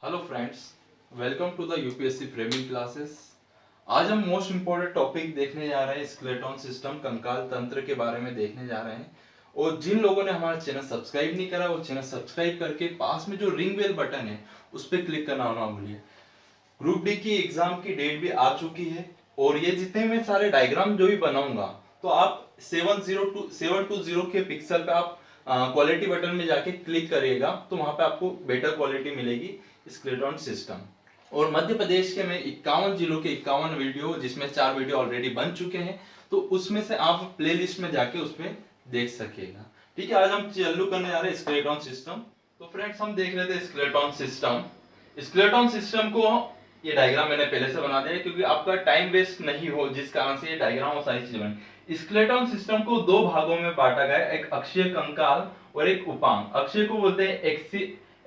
Hello friends, welcome to the UPSC framing classes. आज हम most important topic देखने जा रहे हैं, स्केलेटन सिस्टम, कंकाल तंत्र के बारे में देखने जा रहे हैं। और जिन लोगों ने हमारा चैनल सब्सक्राइब नहीं करा वो चैनल सब्सक्राइब करके पास में जो रिंग बेल बटन है उस पर क्लिक करना ना भूलिए। ग्रुप डी की एग्जाम की डेट भी आ चुकी है और ये जितने मैं सारे डायग्राम जो भी बनाऊंगा तो आप 720 के पिक्सल पे आप क्वालिटी बटन में जाके क्लिक करिएगा तो वहां पे आपको बेटर क्वालिटी मिलेगी स्केलेटन सिस्टम। और मध्य प्रदेश के में 51 जिलों के 51 वीडियो, जिसमें 4 वीडियो ऑलरेडी बन चुके हैं, तो उसमें से आप प्लेलिस्ट में जाके उसमें देख सकेगा। ठीक है, आज हम चालू करने जा रहे हैं स्केलेटन सिस्टम। तो फ्रेंड्स, हम देख रहे थे स्केलेटन सिस्टम। स्केलेटन सिस्टम को ये डायग्राम मैंने पहले से बना दिया है क्योंकि आपका टाइम वेस्ट नहीं हो, जिस कारण से ये डायग्राम और सारी चीजें बनी। स्केलेटन सिस्टम को दो भागों में बांटा गया है, एक अक्षीय कंकाल और एक उपांग। अक्षीय को बोलते हैं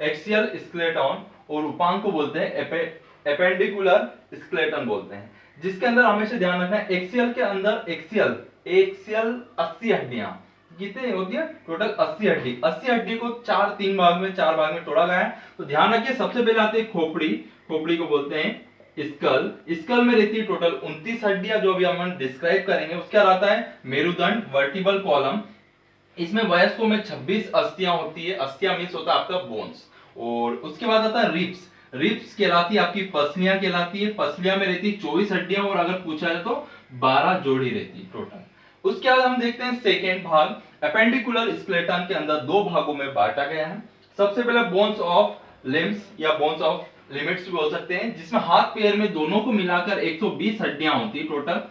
एक्सियल स्केलेटन और उपांग को बोलते हैं एपेंडिकुलर स्केलेटन बोलते हैं। जिसके अंदर हमेशा ध्यान रखना है, एक्सियल के अंदर एक्सियल 80 हड्डियां कितने होती है टोटल 80 हड्डी। 80 हड्डी को चार भाग में तोड़ा गया है। तो ध्यान रखिए, सबसे पहले आती है खोपड़ी। खोपड़ी को बोलते हैं स्कल में रहती है टोटल 29 हड्डियां, जो अभी हम डिस्क्राइब करेंगे। उसके बाद आता है मेरुदंड, वर्टिबल कॉलम। इसमें वयस्कों में 26 अस्थियां होती है। अस्थियां मींस होता है आपका बोन्स। और उसके बाद आता है रिब्स। रिब्स कहलाती है आपकी पसलियां कहलाती है। पसलियां में रहती है 24 हड्डियां और अगर पूछा जाए तो 12 जोड़ी रहती है टोटल। उसके बाद हम देखते हैं सेकेंड भाग, एपेंडिकुलर स्केलेटन के अंदर दो भागों में बांटा गया है। सबसे पहले बोन्स ऑफ लिम्स या बोन्स ऑफ लिमिट्स भी बोल सकते हैं, जिसमें हाथ पैर में दोनों को मिलाकर 120 हड्डियां होती है टोटल।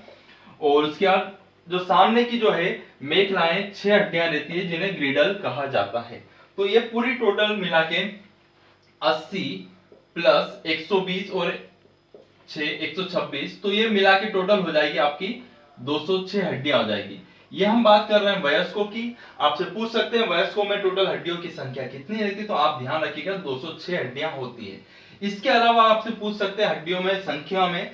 और उसके बाद जो सामने की जो है मेखलाएं 6 हड्डियां रहती है, जिन्हें ग्रिडल कहा जाता है। तो ये पूरी टोटल मिला के 80 प्लस 120 और 6 126, तो ये मिला के टोटल हो जाएगी आपकी 206 हड्डियां हो जाएगी। ये हम बात कर रहे हैं वयस्कों की। आपसे पूछ सकते हैं वयस्कों में टोटल हड्डियों की संख्या कितनी रहती है, तो आप ध्यान रखिएगा 206 हड्डियां होती है। इसके अलावा आपसे पूछ सकते हैं हड्डियों में संख्या में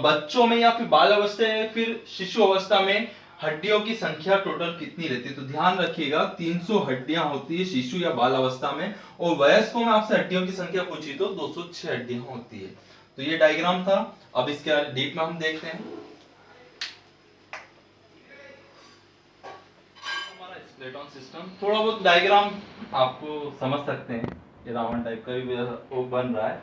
बच्चों में या फिर बाल अवस्था या फिर शिशु अवस्था में हड्डियों की संख्या टोटल कितनी रहती है। तो ध्यान रखिएगा 300 हड्डियां होती है शिशु या बाल अवस्था में, और वयस्कों में आपसे हड्डियों की संख्या पूछी तो 206 हड्डियां होती है। तो ये डायग्राम था। अब इसके डीप में हम देखते हैं हमारा स्केलेटन सिस्टम। थोड़ा बहुत डायग्राम आपको समझ सकते हैं, ये रावण टाइप का भी वो बन रहा है।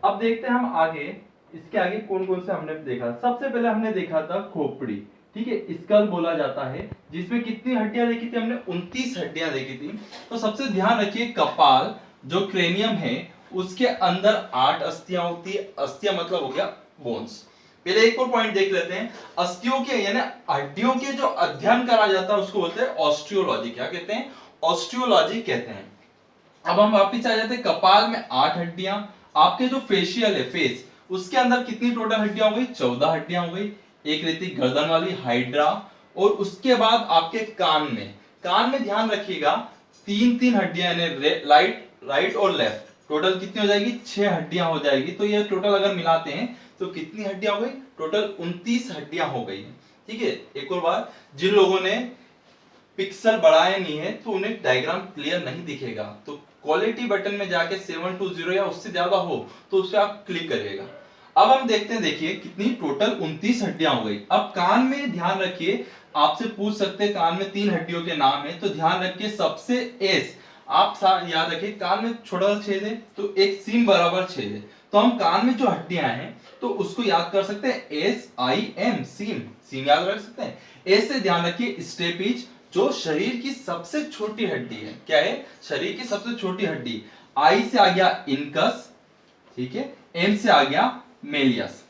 अब देखते हैं हम आगे, इसके आगे कौन कौन से हमने देखा। सबसे पहले हमने देखा था खोपड़ी, ठीक है, स्कल बोला जाता है, जिसमें कितनी हड्डियां देखी थी हमने, 29 हड्डियां देखी थी। तो सबसे ध्यान रखिए, कपाल जो क्रेनियम है उसके अंदर 8 अस्थियां होती है। अस्थियां मतलब हो गया बोन्स। पहले एक और पॉइंट देख लेते हैं, अस्थियों के यानी हड्डियों के जो अध्ययन करा जाता है उसको बोलते हैं ऑस्टियोलॉजी। क्या कहते हैं? ऑस्टियोलॉजी कहते हैं। अब हम वापिस आ जाते हैं, कपाल में 8 हड्डियां। आपके जो फेशियल है फेस, उसके अंदर कितनी टोटल हड्डियां हो गई? 14 हड्डियां हो गई। एक रहती गर्दन वाली हाइड्रा। और उसके बाद आपके कान में ध्यान रखिएगा 3 हड्डियां, राइट और लेफ्ट, टोटल कितनी हो जाएगी? 6 हड्डियां हो जाएगी। तो ये टोटल अगर मिलाते हैं तो कितनी हड्डियां हो गई? टोटल 29 हड्डियां हो गई। ठीक है, एक और बात, जिन लोगों ने पिक्सल बढ़ाए नहीं है तो उन्हें डायग्राम क्लियर नहीं दिखेगा, तो क्वालिटी बटन में जाके 720 या उससे ज्यादा हो तो उस पर आप क्लिक करिएगा। अब हम देखते हैं, देखिए कितनी टोटल 29 हड्डियां हो गई। अब कान में ध्यान रखिए, आपसे पूछ सकते हैं कान में 3 हड्डियों के नाम है, तो ध्यान रखिए सबसे एस, आप याद रखिए कान में छोटा छेद है तो एक सीम बराबर छेद है। तो हम कान में जो हड्डियां हैं तो उसको याद कर सकते हैं SIM, सीम याद रख सकते हैं। एस से ध्यान रखिए स्टेपिज, जो शरीर की सबसे छोटी हड्डी है। क्या है? शरीर की सबसे छोटी हड्डी। आई से आ गया इनकस, ठीक है, एम से आ गया मेलियस।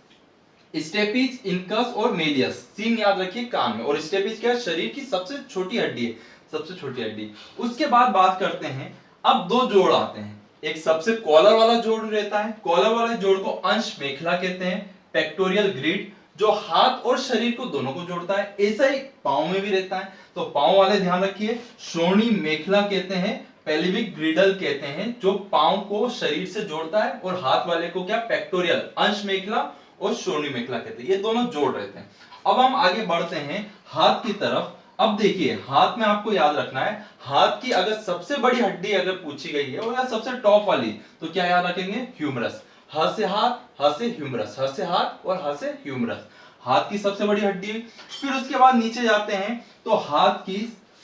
स्टेपिज, इनकस और मेलियस, सीन याद रखिए कान में। और स्टेपिज क्या है? शरीर की सबसे छोटी हड्डी है, सबसे छोटी हड्डी। उसके बाद बात करते हैं, अब दो जोड़ आते हैं। एक सबसे कॉलर वाला जोड़ रहता है, कॉलर वाले जोड़ को अंश मेखला कहते हैं। पेक्टोरियल ग्रिड जो हाथ और शरीर को दोनों को जोड़ता है। ऐसा ही पांव में भी रहता है, तो पांव वाले ध्यान रखिए श्रोणी मेखला कहते हैं। पेल्विक ग्रिडल कहते हैं, जो पांव को शरीर से जोड़ता है। और हाथ वाले को क्या? पेक्टोरियल, अंश मेखला और श्रोणी मेखला कहते हैं। ये दोनों जोड़ रहते हैं। अब हम आगे बढ़ते हैं हाथ की तरफ। अब देखिए हाथ में आपको याद रखना है, हाथ की अगर सबसे बड़ी हड्डी अगर पूछी गई है और या सबसे टॉप वाली, तो क्या याद रखेंगे? ह्यूमरस। ह से हाथ, ह से ह्यूमरस, ह से हाथ और ह से ह्यूमरस, हाथ की सबसे बड़ी हड्डी। फिर उसके बाद नीचे जाते हैं तो हाथ की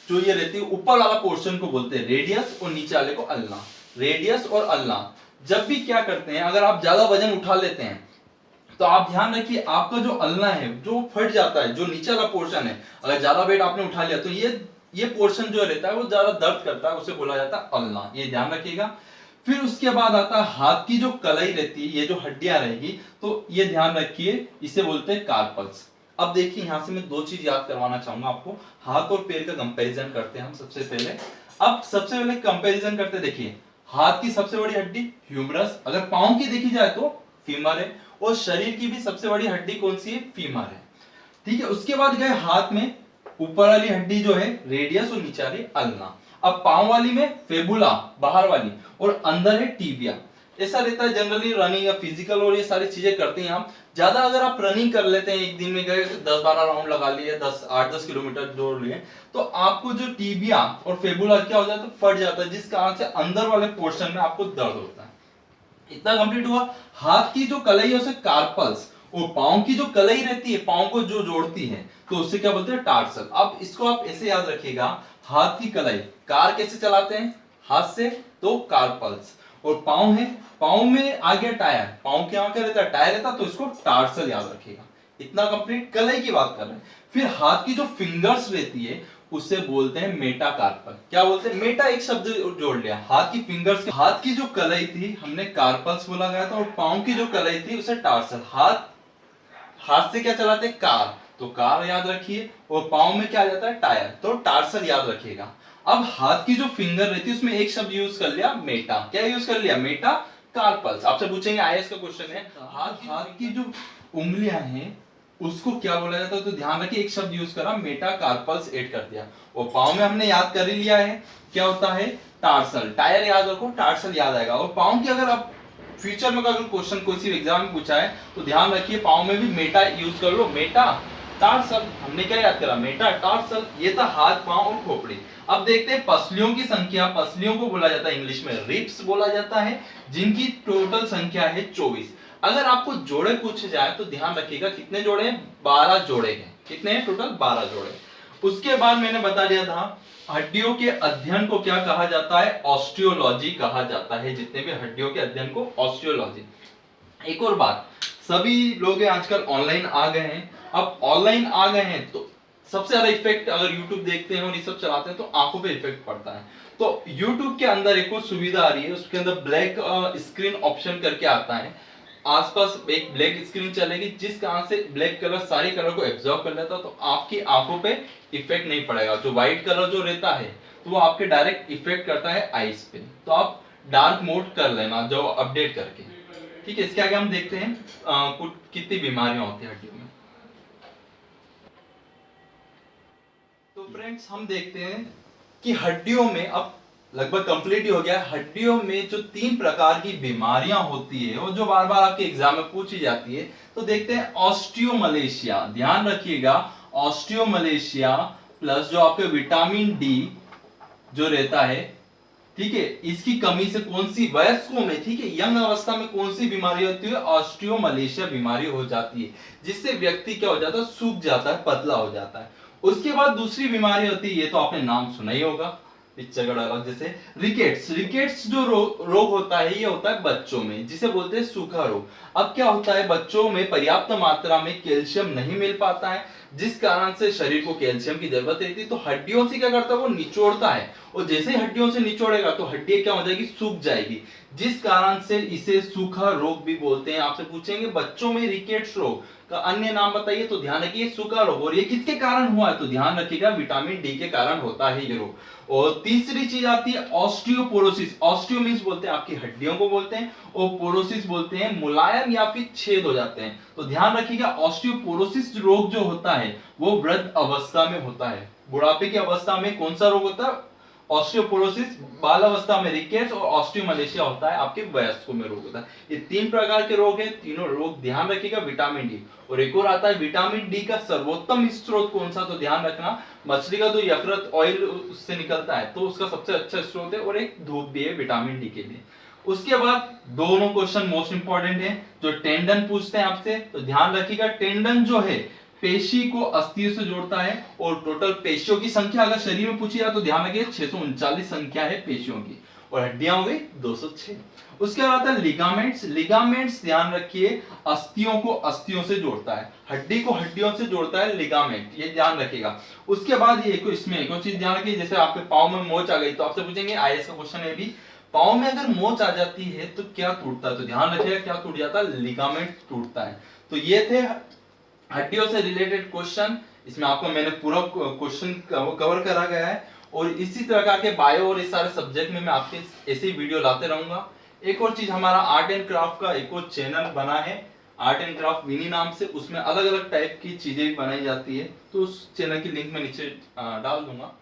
जो ये रहती है ऊपर वाला पोर्शन को बोलते हैं रेडियस और नीचे वाले को अल्ना। रेडियस और अल्ना जब भी क्या करते हैं, अगर आप ज्यादा वजन उठा लेते हैं तो आप ध्यान रखिए आपका जो अल्ना है जो फट जाता है, जो नीचे वाला पोर्शन है, अगर ज्यादा वेट आपने उठा लिया तो ये पोर्शन जो रहता है वो ज्यादा दर्द करता है, उसे बोला जाता है अल्ना, ये ध्यान रखिएगा। फिर उसके बाद आता है हाथ की जो कलाई रहती है, ये जो हड्डियां रहेगी, तो ये ध्यान रखिए इसे बोलते हैं कार्पल्स। अब देखिए यहां से मैं दो चीज याद करवाना चाहूंगा आपको, हाथ और पैर का कंपैरिजन करते हैं हम सबसे पहले। अब सबसे पहले कंपैरिजन करते देखिए, हाथ की सबसे बड़ी हड्डी ह्यूमरस, अगर पांव की देखी जाए तो फीमर है, और शरीर की भी सबसे बड़ी हड्डी कौन सी है? फीमर है। ठीक है, उसके बाद गए हाथ में, ऊपर वाली हड्डी जो है रेडियस और नीचे वाली अल्ना। अब पांव वाली में फेबुला बाहर वाली, और अंदर है टीबिया। ऐसा रहता है जनरली रनिंग या फिजिकल और ये सारी चीजें करते हैं हम ज्यादा। अगर आप रनिंग कर लेते हैं, एक दिन में गए 10-12 राउंड लगा लिए, 8-10 किलोमीटर दौड़ लिए, तो आपको जो टीबिया और फेबुला क्या हो जाता है? फट जाता है, जिस कारण से अंदर वाले पोर्शन में आपको दर्द होता है। इतना कंप्लीट हुआ। हाथ की जो कलाई है उसे कार्पल्स, और पांव की जो कलाई रहती है, पांव को जो जोड़ती है, तो उसे क्या बोलते हैं? टार्सल। अब इसको आप ऐसे याद रखिएगा, हाथ की कलाई, कार कैसे चलाते हैं? हाथ से, तो कार्पल्स। और पांव है, पांव में आ गया टायर, पांव के यहां क्या रहता है? टायर रहता, तो इसको टार्सल याद रखिएगा। इतना कंप्लीट कलाई की बात कर रहे हैं। फिर हाथ की जो फिंगर्स रहती है उसे बोलते हैं मेटाकार्पल। क्या बोलते हैं? मेटा एक शब्द जोड़ लिया, हाथ की फिंगर्स। हाथ की जो कलाई थी हमने कार्पल्स बोला गया था, और पांव की जो कलाई थी उसे टार्सल। हाथ, हाथ से क्या चलाते हैं? कार, तो कार याद रखिए, और पांव में क्या आ जाता है? टायर, तो टार्सल याद रखिएगा। अब हाथ की जो फिंगर रहती है उसमें एक शब्द यूज कर लिया, मेटा। क्या यूज कर लिया? Metacarpals. आपसे पूछेंगे, आईएएस का क्वेश्चन है, हाथ की जो उंगलियां हैं उसको क्या बोला जाता है? तो ध्यान रखिए एक शब्द यूज करा, मेटाकार्पल्स ऐड कर दिया। और पांव में हमने याद कर ही लिया है, क्या होता है? टार्सल। टायर याद रखो, टार्सल याद आएगा। और पांव की अगर आप फ्यूचर में अगर क्वेश्चन कोई सी एग्जाम में पूछा है तो ध्यान रखिए पांव में भी मेटा यूज कर लो, मेटा टार्सल। हमने क्या याद करा? Meta tarsal. ये था हाथ, पांव और खोपड़ी। अब देखते हैं पसलियों की संख्या। पसलियों को बोला जाता है इंग्लिश में रिब्स बोला जाता है, जिनकी टोटल संख्या है 24। अगर आपको जोड़े पूछे जाए तो ध्यान रखिएगा कितने जोड़े हैं? 12 जोड़े हैं। कितने हैं टोटल? 12 जोड़े। उसके बाद मैंने बता दिया था हड्डियों के अध्ययन को क्या कहा जाता है? ऑस्टियोलॉजी कहा जाता है। जितने भी हड्डियों के अध्ययन को ऑस्टियोलॉजी। एक और बात, सभी लोग आजकल ऑनलाइन आ गए हैं। अब ऑनलाइन आ गए हैं तो सबसे ज्यादा इफेक्ट अगर YouTube देखते हैं और ये सब चलाते हैं तो आंखों पे इफेक्ट पड़ता है। तो YouTube के अंदर एक और सुविधा आ रही है, उसके अंदर ब्लैक स्क्रीन ऑप्शन करके आता है। आसपास एक ब्लैक स्क्रीन चलेगी, जिस कारण से ब्लैक कलर सारे कलर को एब्जॉर्ब कर लेता है, तो आपकी आंखों पे इफेक्ट नहीं पड़ेगा। जो व्हाइट कलर जो रहता है तो वो आपके डायरेक्ट इफेक्ट करता है आईज पे। तो आप डार्क मोड कर लेना जो अपडेट करके। ठीक है, इसके आगे हम देखते हैं कितनी बीमारियां होती है हड्डियों में। तो फ्रेंड्स हम देखते हैं कि हड्डियों में, अब लगभग कंप्लीट ही हो गया, हड्डियों में जो 3 प्रकार की बीमारियां होती है और जो बार बार आपके एग्जाम में पूछी जाती है, तो देखते हैं ऑस्टियोमलेशिया। ध्यान रखिएगा, ऑस्टियोमलेशिया प्लस जो आपके विटामिन डी जो रहता है, ठीक है, इसकी कमी से कौन सी वयस्कों में, ठीक है, यंग अवस्था में कौन सी बीमारी होती है? ऑस्टियोमलेशिया बीमारी हो जाती है, जिससे व्यक्ति क्या हो जाता है? सूख जाता है, पतला हो जाता है। उसके बाद दूसरी बीमारी होती है, ये तो आपने नाम सुना ही होगा, जैसे रिकेट्स। रिकेट्स जो रोग होता है, ये होता है बच्चों में, जिसे बोलते हैं सूखा रोग। अब क्या होता है? बच्चों में पर्याप्त मात्रा में कैल्शियम नहीं मिल पाता है, जिस कारण से शरीर को कैल्शियम की जरूरत रहती है, तो हड्डियों से क्या करता है? वो निचोड़ता है, और जैसे ही हड्डियों से निचोड़ेगा तो हड्डी क्या हो जाएगी? सूख जाएगी, जिस कारण से इसे सूखा रोग भी बोलते हैं। आपसे पूछेंगे बच्चों में रिकेट्स रोग का अन्य नाम बताइए, तो ध्यान रखिए सूखा रोग। और ये किसके कारण हुआ है? तो ध्यान रखिएगा विटामिन डी के कारण होता है ये रोग। और तीसरी चीज आती है ऑस्टियोपोरोसिस। ऑस्टियो मींस बोलते हैं आपकी हड्डियों को बोलते हैं, और पोरोसिस बोलते हैं मुलायम या फिर छेद हो जाते हैं। तो ध्यान रखिएगा ऑस्टियोपोरोसिस रोग जो होता है वो वृद्ध अवस्था में होता है। बुढ़ापे की अवस्था में कौन सा रोग होता है? ऑस्टियोपोरोसिस बालावस्था में रिकेट्स और ऑस्टियोमलेशिया होता है आपके वयस्कों में रोग होता है। ये 3 प्रकार के रोग हैं, तीनों रोग ध्यान रखिएगा। विटामिन डी और एक और आता है विटामिन डी का सर्वोत्तम स्रोत कौन सा, तो ध्यान रखना मछली का तो यकृत ऑयल उससे निकलता है, तो उसका सबसे अच्छा स्रोत है, और एक धूप भी है विटामिन डी के लिए। उसके बाद दोनों क्वेश्चन मोस्ट इंपॉर्टेंट है, जो टेंडन पूछते हैं आपसे, तो ध्यान रखिएगा टेंडन जो है पेशी को अस्थियों से जोड़ता है, और टोटल पेशियों की संख्या अगर शरीर में पूछी जाए तो ध्यान रखिए 639 संख्या है पेशियों की, और हड्डियां हो गई 206। उसके बाद आता है लिगामेंट्स। लिगामेंट्स ध्यान रखिए अस्थियों को अस्थियों से जोड़ता है, हड्डी को हड्डियों से जोड़ता है लिगामेंट, ये ध्यान रखिएगा। उसके बाद ये इसमें एक और चीज ध्यान रखिए, जैसे आपके पांव में मोच आ गई तो आपसे पूछेंगे, आईएएस का क्वेश्चन है भी, पांव में अगर मोच आ जाती है तो क्या टूटता है, तो ध्यान रखिएगा क्या टूट जाता है, लिगामेंट टूटता है। तो ये थे हड्डियों से रिलेटेड क्वेश्चन, इसमें आपको मैंने पूरा क्वेश्चन कवर करा गया है, और इसी तरह के बायो और इस सारे सब्जेक्ट में मैं आपके ऐसे ही वीडियो लाते रहूंगा। एक और चीज, हमारा आर्ट एंड क्राफ्ट का एक और चैनल बना है आर्ट एंड क्राफ्ट विनी नाम से, उसमें अलग अलग टाइप की चीजें भी बनाई जाती है, तो उस चैनल की लिंक मैं नीचे डाल दूंगा।